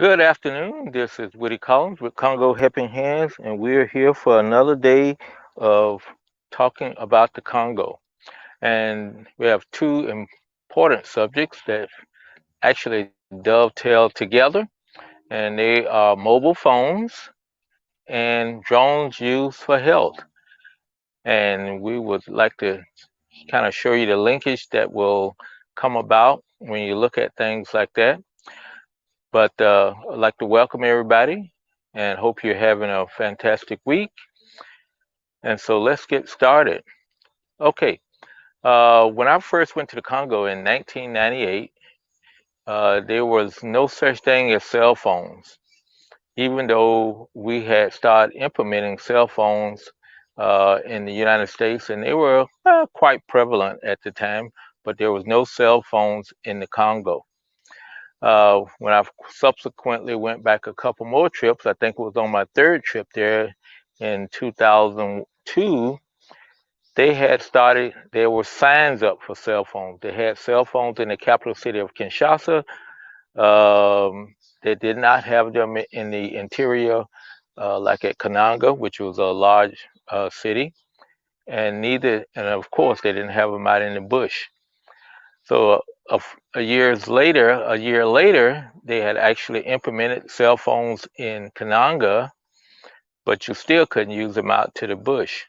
Good afternoon. This is Woody Collins with Congo Helping Hands, and we're here for another day of talking about the Congo. And we have two important subjects that actually dovetail together, and they are mobile phones and drones used for health. And we would like to kind of show you the linkage that will come about when you look at things like that. But I'd like to welcome everybody and hope you're having a fantastic week. And so let's get started. Okay, when I first went to the Congo in 1998, there was no such thing as cell phones, even though we had started implementing cell phones in the United States, and they were quite prevalent at the time, but there was no cell phones in the Congo. When I subsequently went back a couple more trips, I think it was on my third trip there in 2002, there were signs up for cell phones. They had cell phones in the capital city of Kinshasa. They did not have them in the interior, like at Kananga, which was a large city, and of course, they didn't have them out in the bush. So a year later, they had actually implemented cell phones in Kananga, but you still couldn't use them out to the bush.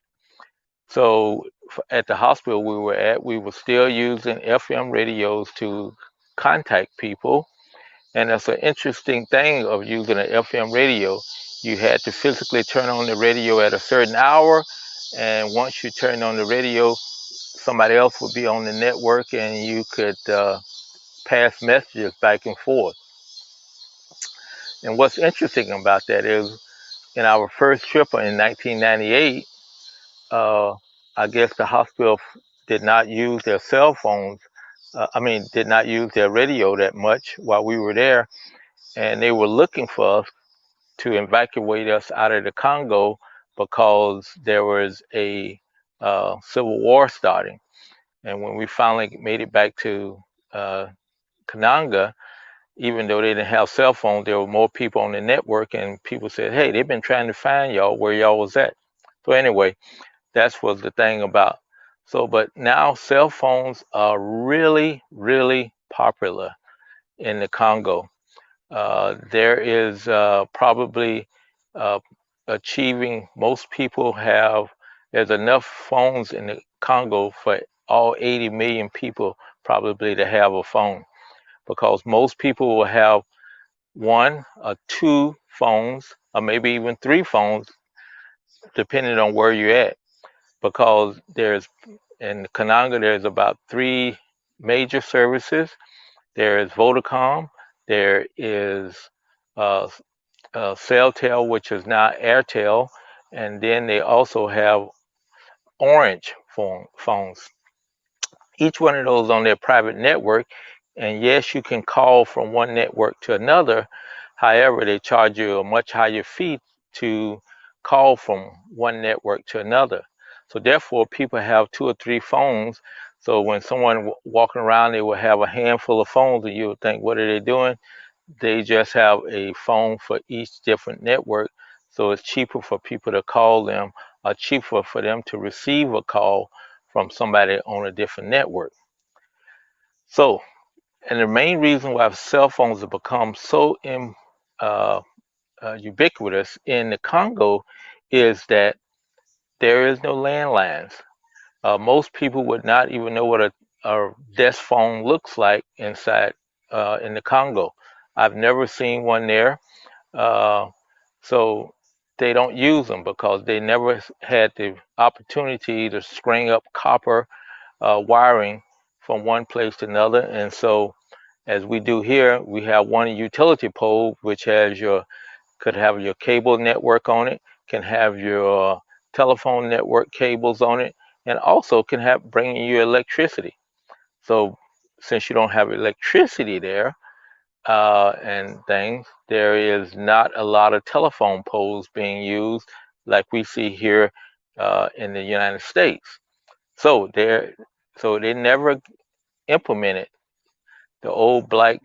So at the hospital we were at, we were still using FM radios to contact people. And that's an interesting thing of using an FM radio. You had to physically turn on the radio at a certain hour, and once you turned on the radio, somebody else would be on the network, and you could pass messages back and forth. And what's interesting about that is in our first trip in 1998, uh, I guess the hospital did not use their cell phones. Did not use their radio that much while we were there. And they were looking for us to evacuate us out of the Congo because there was a civil war starting. And when we finally made it back to Kananga, even though they didn't have cell phones, there were more people on the network, and people said, "Hey, they've been trying to find y'all where y'all was at." So anyway, that's was the thing about. So, but now cell phones are really, really popular in the Congo. There is probably uh, achieving most people have. There's enough phones in the Congo for all 80 million people probably to have a phone because most people will have one or two phones, or maybe even three phones, depending on where you're at. Because there's in Kananga, there's about three major services. There is Vodacom, there is uh, Celltel, which is now Airtel, and then they also have Orange phones. Each one of those on their private network, and yes, you can call from one network to another. However, they charge you a much higher fee to call from one network to another. So therefore, people have two or three phones. So when someone walking around, they will have a handful of phones, and you would think, what are they doing? They just have a phone for each different network. So it's cheaper for people to call them, or cheaper for them to receive a call from somebody on a different network. So, and the main reason why cell phones have become so uh, ubiquitous in the Congo is that there is no landlines. Most people would not even know what a desk phone looks like inside in the Congo. I've never seen one there. Uh, so they don't use them because they never had the opportunity to string up copper wiring from one place to another. And so, as we do here, we have one utility pole which has could have your cable network on it, can have your telephone network cables on it, and also can have bringing you electricity. So, since you don't have electricity there, and things, there is not a lot of telephone poles being used like we see here in the United States. So so they never implemented the old black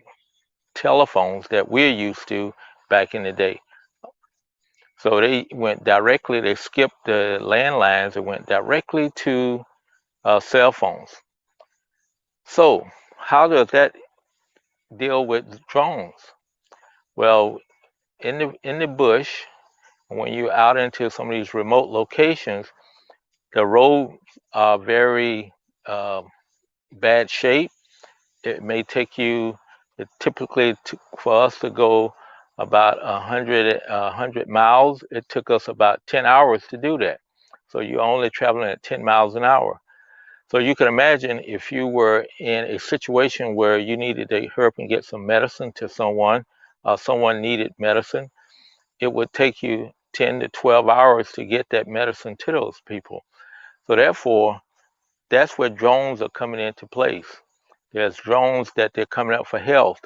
telephones that we're used to back in the day. So they went directly, they skipped the landlines and went directly to cell phones. So how does that deal with drones? Well, in the bush, when you're out into some of these remote locations, the roads are very uh, bad shape. It may take you, typically for us to go about 100 miles, it took us about 10 hours to do that. So you're only traveling at 10 miles an hour. So you can imagine if you were in a situation where you needed to hurry up and get some medicine to someone, someone needed medicine, it would take you 10 to 12 hours to get that medicine to those people. So therefore, that's where drones are coming into place. There's drones that they're coming out for health.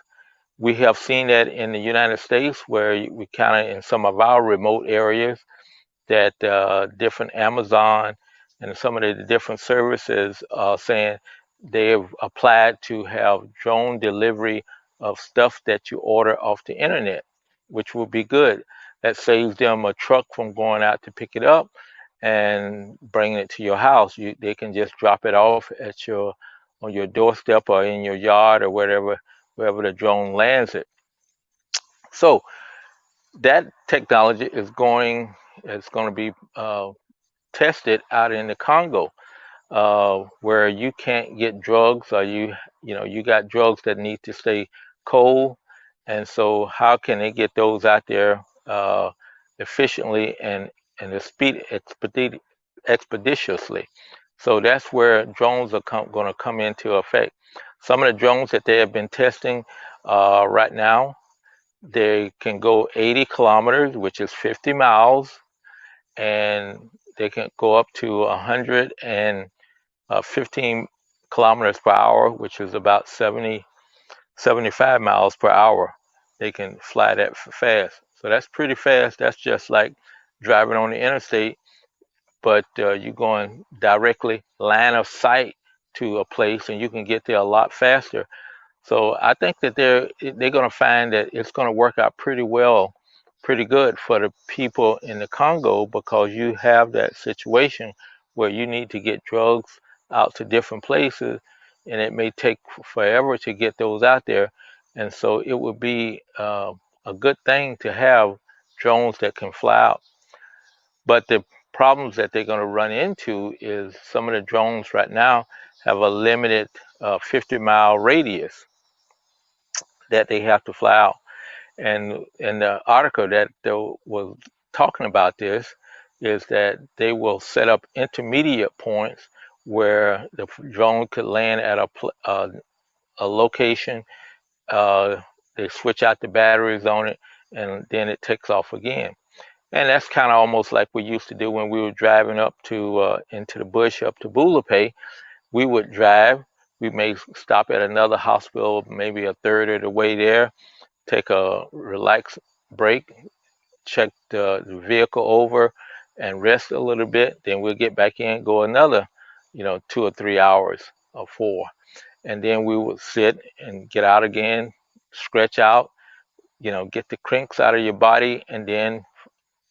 We have seen that in the United States where we kind of in some of our remote areas that different Amazon and some of the different services are saying they've applied to have drone delivery of stuff that you order off the internet, which will be good. That saves them a truck from going out to pick it up and bringing it to your house. They can just drop it off at your on your doorstep or in your yard or wherever the drone lands it. So that technology is it's going to be tested out in the Congo, where you can't get drugs or you got drugs that need to stay cold, and so how can they get those out there efficiently and the speed expeditiously? So that's where drones are going to come into effect. Some of the drones that they have been testing right now, they can go 80 kilometers, which is 50 miles, and they can go up to 115 kilometers per hour, which is about 75 miles per hour. They can fly that fast. So that's pretty fast. That's just like driving on the interstate, but you're going directly line of sight to a place and you can get there a lot faster. So I think that they're going to find that it's going to work out pretty well, pretty good for the people in the Congo because you have that situation where you need to get drugs out to different places, and it may take forever to get those out there. And so it would be a good thing to have drones that can fly out. But the problems that they're going to run into is some of the drones right now have a limited 50-mile radius that they have to fly out. And in the article that they was talking about this is that they will set up intermediate points where the drone could land at a location. Uh, they switch out the batteries on it, and then it takes off again. And that's kind of almost like we used to do when we were driving up to into the bush up to Bulapay. We would drive. We may stop at another hospital, maybe a third of the way there, take a relaxed break, check the vehicle over, and rest a little bit. Then we'll get back in, go another, 2 or 3 hours or 4, and then we would sit and get out again, stretch out, get the crinks out of your body, and then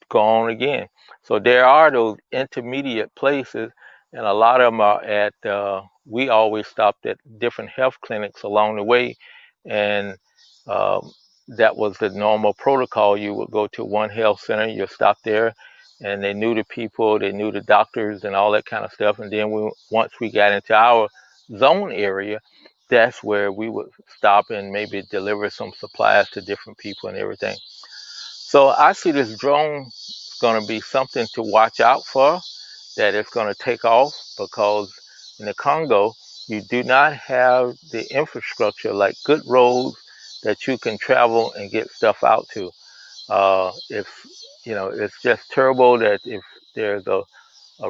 go on again. So there are those intermediate places, and a lot of them are at. We always stopped at different health clinics along the way, and um, that was the normal protocol. You would go to one health center, you stop there, and they knew the people, they knew the doctors, and all that kind of stuff. And then once we got into our zone area, that's where we would stop and maybe deliver some supplies to different people and everything. So I see this drone going to be something to watch out for, that it's going to take off because in the Congo, you do not have the infrastructure like good roads that you can travel and get stuff out to. If it's just terrible that if there's a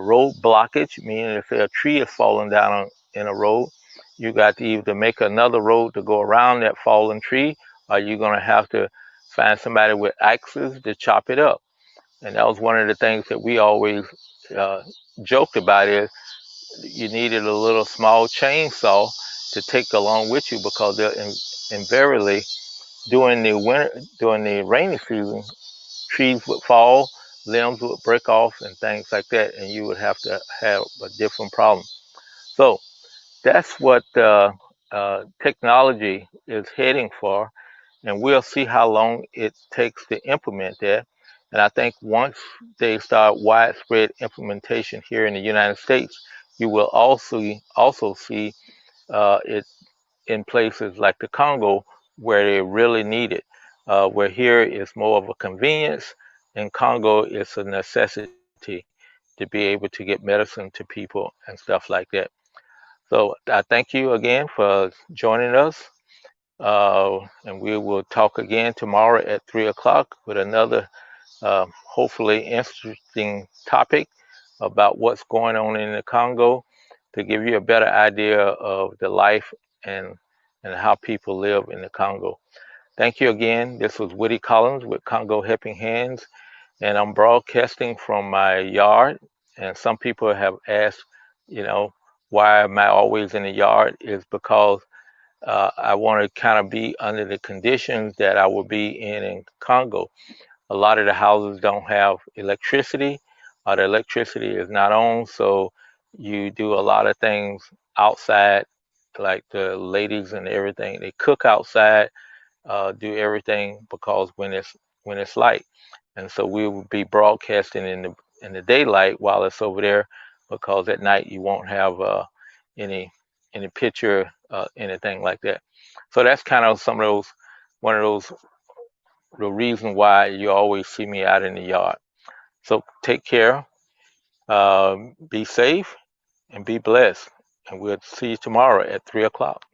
road blockage, meaning if a tree is falling down in a road, you got to either make another road to go around that fallen tree, or you're going to have to find somebody with axes to chop it up. And that was one of the things that we always uh, joked about is you needed a little small chainsaw to take along with you because invariably during the winter, during the rainy season, trees would fall, limbs would break off, and things like that, and you would have to have a different problem. So that's what technology is heading for, and we'll see how long it takes to implement that. And I think once they start widespread implementation here in the United States, you will also see it in places like the Congo where they really need it. Where here is more of a convenience, in Congo it's a necessity to be able to get medicine to people and stuff like that. So I thank you again for joining us, and we will talk again tomorrow at 3 o'clock with another hopefully interesting topic about what's going on in the Congo to give you a better idea of the life and and how people live in the Congo. Thank you again. This was Woody Collins with Congo Helping Hands, and I'm broadcasting from my yard. And some people have asked, you know, why am I always in the yard? Is because I want to kind of be under the conditions that I would be in Congo. A lot of the houses don't have electricity, or the electricity is not on, so you do a lot of things outside, like the ladies and everything. They cook outside, do everything because when it's light, and so we will be broadcasting in the daylight while it's over there, because at night you won't have any any picture, anything like that. So that's kind of some of those one of those the reason why you always see me out in the yard. So take care, be safe, and be blessed. And we'll see you tomorrow at 3 o'clock.